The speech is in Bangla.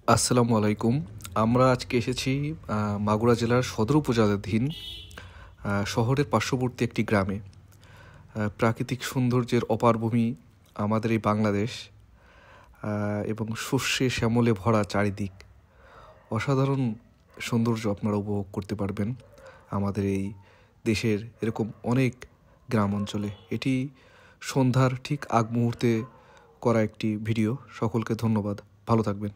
আসসালামু আলাইকুম। আমরা আজকে এসেছি মাগুরা জেলার সদর উপজেলাধীন শহরের পার্শ্ববর্তী একটি গ্রামে। প্রাকৃতিক সৌন্দর্যের অপার ভূমি আমাদের এই বাংলাদেশ, এবং শস্যে শ্যামলে ভরা চারিদিক। অসাধারণ সৌন্দর্য আপনারা উপভোগ করতে পারবেন আমাদের এই দেশের এরকম অনেক গ্রাম অঞ্চলে। এটি সন্ধ্যার ঠিক আগ মুহূর্তে করা একটি ভিডিও। সকলকে ধন্যবাদ, ভালো থাকবেন।